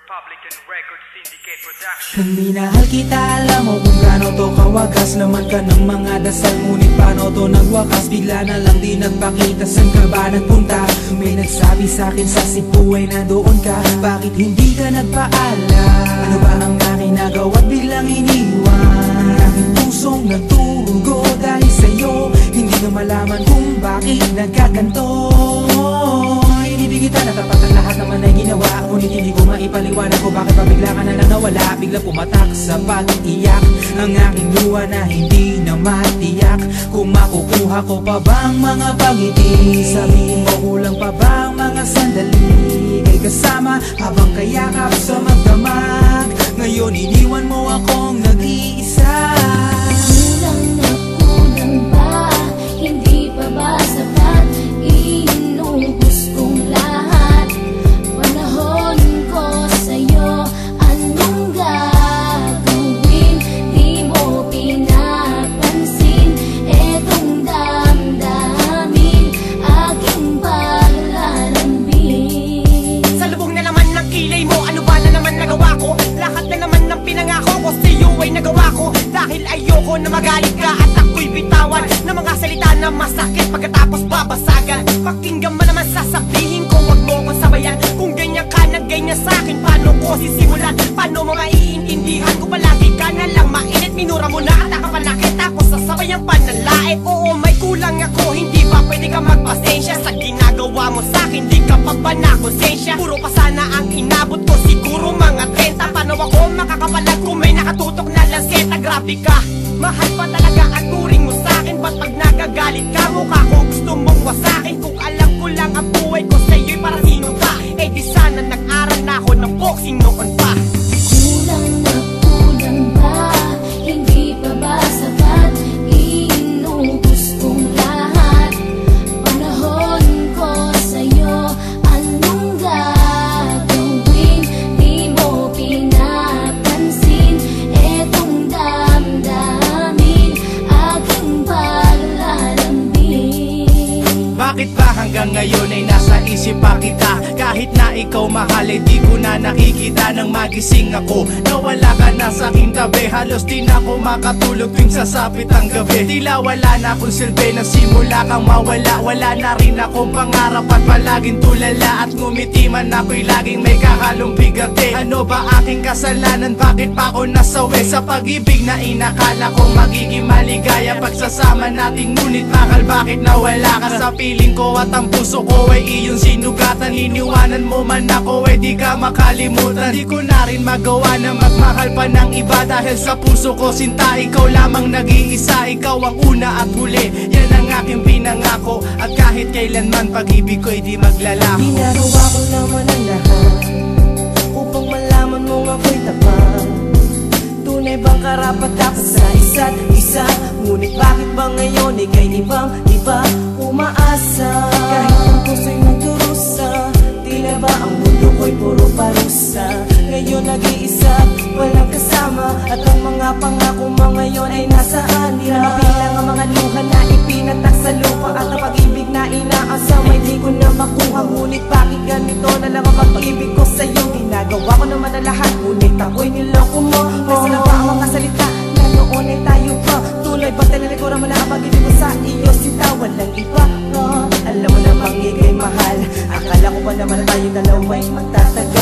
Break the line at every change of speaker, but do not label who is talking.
Republican Records Syndicate Production.
Nang minahal kita, alam mo kung gaano to kawagas. Laman ka ng mga dasal, ngunit paano to nagwakas? Bigla na lang di nagpakita, saan ka ba nagpunta? May nagsabi sa'kin sa Cebu ay nandoon ka. Bakit hindi ka nagpaalam? Ano ba ang aking nagawa't biglang iniwan? Ang aking pusong nagtugo dahil sa'yo. Hindi na malaman kung bakit nagkaganto. Inibig kita na tapat ang lahat naman ay ginawa, ngunit hindi ko maipaliwanag ko bakit pa bigla ka na lang nawala. Bigla pumatak sa pag-iyak ang aking luha na hindi na matiyak. Kung makukuha ko pa bang mga pangiti? Sabihin mo kulang pa bang mga sandali? Kay kasama habang kayakap sa magdamag. Ngayon iniwan mo akong nag-iisa.
Kulang na kulang ba? Hindi pa ba sapat? Inubos kong lahat. Panahon ko sa'yo, anong gagawin? Di mo pinapansin etong damdamin, aking paglalambing.
Sa lubong na naman ng kilay mo, ano ba na naman nagawa ko? Lahat na naman ng pinangako ko sa'yo ay nagawa ko. Dahil ayoko na magalit ka at ako'y bitawan ng mga salita na masakit pagkatapos babasagan. Pakinggan mo naman sasabihin ko, wag mo kong sabayan. Kung ganyan ka na ganyan sa'kin, paano ko sisimulan? Paano mo maiintindihan ko palagi ka na lang mainit? Minura mo na at nakapanakit, tapos sasabayan pa ng lait. Oo, may kulang ako, hindi ba pwede ka magpasensya? Sa ginagawa mo sa'kin, di ka pa ba nakonsensya? Puro pa sana ang inabot ko, siguro mga 30. Paano ako makakapalag kung may nakatutok na lanseta? Grabe ka, mahal pa talaga ang turing mo sa'kin. Ba't pag nagagalit ka, mukha ko gusto mong wasakin? Kung alam ko lang ang buhay ko sa'yo'y para sino ka, eh di sana nag-aral na ako ng boxing noon pa.
Kulang na kulang ba? Hindi pa ba sapat? Inubos kong lahat. Panahon ko sa'yo, anong gagawin? Di mo pinapansin etong damdamin, aking paglalambing.
Bakit ba hanggang ngayon ay nasa isip pa kita? Kahit na ikaw mahal, eh di ko na nakikita. Nang magising ako, nawala ka na sa aking tabi. Halos di na ako makatulog tuwing sasapit ang gabi. Tila wala na akong silbi, na simula kang mawala. Wala na rin akong pangarap at palaging tulala. At ngumiti man ako'y laging may kahalong bigate. Ano ba aking kasalanan? Bakit pa ako nasawi sa pag-ibig na inakala kong magiging maligaya? Pagsasama nating ngunit bakal, bakit nawala ka sa piling ko? At ang puso ko ay iyong sinugatan. Iniwanan mo man ako, ay di ka makalimutan. Di ko na rin magawa na magmahal pa ng iba. Dahil sa puso ko sinta, ikaw lamang nag-iisa. Ikaw ang una at huli, yan ang aking pinangako. At kahit kailanman pag-ibig ko'y di maglalako.
Ginagawa ko naman ang lahat upang malaman mong ako'y tapat. Tunay bang karapat dapat sa isa't isa? Ngunit bakit ba ngayon ika'y ibang-iba umaasa? Kahit ang puso'y nagdurusa, tila ba ang mundo ko'y puro parusa? Ngayon nag-iisa, walang kasama, at ang mga pangako mo ngayon ay nasaan? Di na mabilang ang mga luha na ipinatak sa lupa, at ang pag-ibig na inaasam ay di ko na makuha. Ngunit bakit ganito na lang ang pag-ibig ko sa'yo? Ginagawa ko naman na lahat, ngunit ako'y niloko mo. Kasi na ba ang mga salita na noon ay tayo pa? Tuloy ba tinalikuran mo na ang pag-ibig ko sa iyo? Sinta, walang iba. Alam mo na bang ika'y mahal? Akala ko ba naman tayo dalawa'y magtatagal?